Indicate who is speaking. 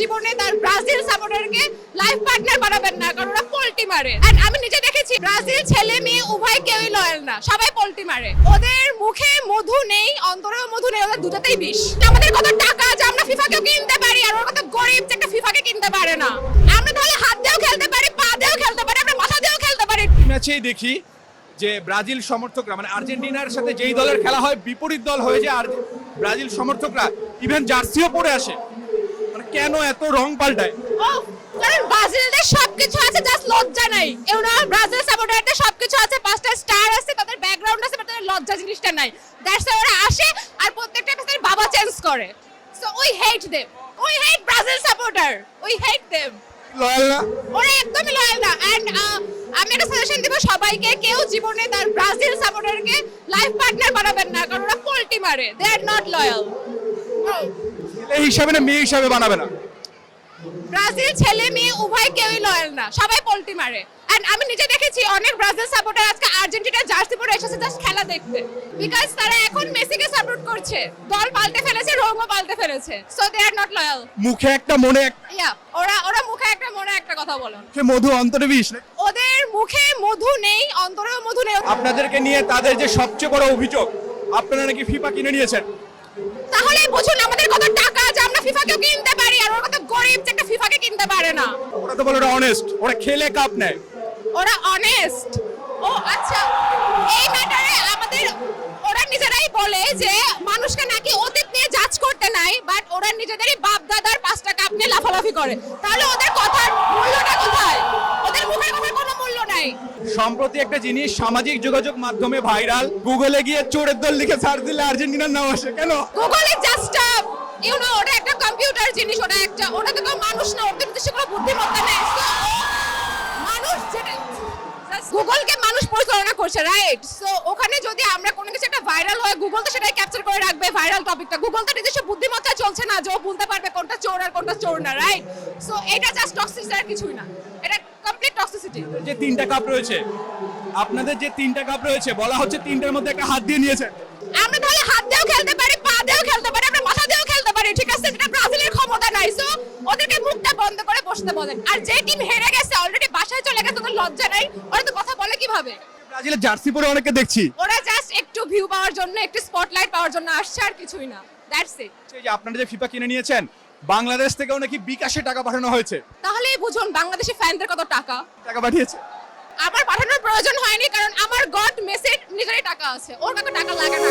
Speaker 1: জীবনে তার Brazil সাপোর্টারকে life partner বানাবেন না, কারণ ওরা পোল্টি মারে। এন্ড আমি নিজে দেখেছি ব্রাজিল ছেলে মেয়ে উভয় কেউই লয়াল না, সবাই পোল্টি মারে। ওদের মুখে মধু নেই, অন্তরেও মধু নেই, ওদের দুটাতেই বিষ। আমাদের কত টাকা যে আমরা ফিফাকেও কিনতে পারি, আর ওরা কত গরিব যে একটা ফিফাকে কিনতে পারে না। আমরা তাহলে হাত দিয়েও খেলতে পারি, পা দিয়েও খেলতে পারি, আমরা মাথা দিয়েও খেলতে পারি।
Speaker 2: ম্যাচেই দেখি যে ব্রাজিল সমর্থকরা মানে আর্জেন্টিনার সাথে যেই দলের খেলা হয় বিপরীত দল হয়ে যায়, আর ব্রাজিল সমর্থকরা ইভেন জার্সিও পরে আসে। মানে কেন এত রং পাল্টায়?
Speaker 1: কারণ ব্রাজিলদের সবকিছু আছে, জাস্ট লজ্জা নাই। এওনা ব্রাজিল সাপোর্টারদের সবকিছু আছে, 5টা স্টার আছে, তাদের ব্যাকগ্রাউন্ড আছে, বাট তাদের লজ্জা জিনিসটা নাই। দ্যাটস ওয়াই ওরা আসে আর প্রত্যেকটা ম্যাচের বাবা চেঞ্জ করে। So we hate them, we hate Brazil supporter, we hate them.
Speaker 2: Loyal না?
Speaker 1: ওরা একদমই লয়াল না। এন্ড আমি একটা সাজেশন দিব সবাইকে, কেউ জীবনে তার ব্রাজিল সাপোর্টারকে লাইফ পার্টনার বানাবেন না, কারণ ওরা পোল্টি মারে। দে আর নট লয়াল।
Speaker 2: ছেলে হিসাবে না মেয়ে হিসাবে বানাবে না?
Speaker 1: ব্রাজিল ছেলে মেয়ে উভয় কেউই লয়াল না, সবাই পোল্টি মারে। এন্ড আমি নিজে দেখেছি অনেক ব্রাজিল সাপোর্টার আজকে আর্জেন্টিনার জার্সি পরে এসেছে জাস্ট খেলা দেখতে, বিকজ তারা এখন মেসিকে সাপোর্ট করছে। দল পাল্টে ফেলেছে, রঙও পাল্টে ফেলেছে। So they are not loyal.
Speaker 2: মুখে একটা মনে
Speaker 1: ইয়া, ওরা মুখে একটা মনে একটা কথা বলে।
Speaker 2: মধু অন্তরে বিষ।
Speaker 1: ওদের মুখে মধু নেই, অন্তরেও মধু নেই।
Speaker 2: আপনাদেরকে নিয়ে তাদের যে সবচেয়ে বড় অভিযোগ, আপনারা নাকি ফিফা কিনে নিয়েছেন।
Speaker 1: তাহলে বুঝুন আমাদের কত টাকা যে আমরা ফিফাকেও কিনতে পারি, আর ওরা কত গরিব যে একটা ফিফাকে কিনতে পারে না।
Speaker 2: ওরা তো বলে ওরা অনেস্ট, ওরা খেলে কাপ নেয়।
Speaker 1: ওরা অনেস্ট। ও আচ্ছা, এই ম্যাটারে আমাদের ওরা নিজেরাই বলে যে মানুষকে নাকি অতীত নিয়ে জাজ করতে নাই, বাট ওরা নিজেদেরই বাপ দাদার 5টা কাপ নিয়ে লাফালাফি করে। তাহলে ওদের কথার মূল্যটা কোথায়? ওদের মুখের কথার কোনো মূল্য নাই।
Speaker 2: সম্প্রতি একটা জিনিস সামাজিক যোগাযোগ মাধ্যমে ভাইরাল, গুগলে গিয়ে চোরের দল লিখে সার্চ দিলে আর্জেন্টিনার নাম আসে। কেন?
Speaker 1: Google is just you know, ওটা একটা কম্পিউটার জিনিস, ওটা তো কোনো মানুষ না, ওটা নিজস্ব কোনো বুদ্ধিমত্তা নেই। মানুষ যেটা গুগলকে মানুষ পরিচালনা করছে, রাইট? সো ওখানে যদি আমরা কোনো কিছু একটা ভাইরাল হয়, গুগল তো সেটাই ক্যাপচার করে রাখবে ভাইরাল টপিকটা। গুগল তো নিজস্ব বুদ্ধিমত্তা চলছে না যে ও বলতে পারবে কোনটা চোর আর কোনটা চোর না, রাইট? সো এটা জাস্ট টক্সিসিটি আর কিছুই না, এটা কমপ্লিট টক্সিসিটি।
Speaker 2: যে 3টা কাপ রয়েছে, আপনাদের যে 3টা কাপ রয়েছে, বলা হচ্ছে 3টার মধ্যে একটা হাত দিয়ে নিয়েছেন।
Speaker 1: আমরা তাহলে হাত দিয়েও খেলতে পারি, পা দিয়েও খেলতে পারি, আমরা মাথা দিয়েও খেলতে পারি, ঠিক আছে? যেটা ব্রাজিলের ক্ষমতা নাই। সো ওদেরকে মুখটা বন্ধ করে বসতে বলেন। আর যে টিম হেরে গেছে, অলরেডি বাসায় চলে গেছে, ওদের লজ্জা নাই? ওরা তো কথা বলে কিভাবে?
Speaker 2: ব্রাজিলের জার্সি পরে অনেকে দেখছি।
Speaker 1: ওরা জাস্ট একটু ভিউ পাওয়ার জন্য, একটু স্পটলাইট পাওয়ার জন্য আসছে, আর কিছুই না। That's it.
Speaker 2: এই যে আপনারা যে ফিফা কিনে নিয়েছেন, বাংলাদেশ থেকেও নাকি বিকাশে টাকা পাঠানো হয়েছে।
Speaker 1: তাহলেই বুঝুন বাংলাদেশি ফ্যানদের কত টাকা।
Speaker 2: টাকা পাঠিয়েছে?
Speaker 1: আমার পাঠানোর প্রয়োজন হয়নি, কারণ আমার গড মেসির নিজেরই টাকা আছে, ওর কাছে টাকা লাগে না।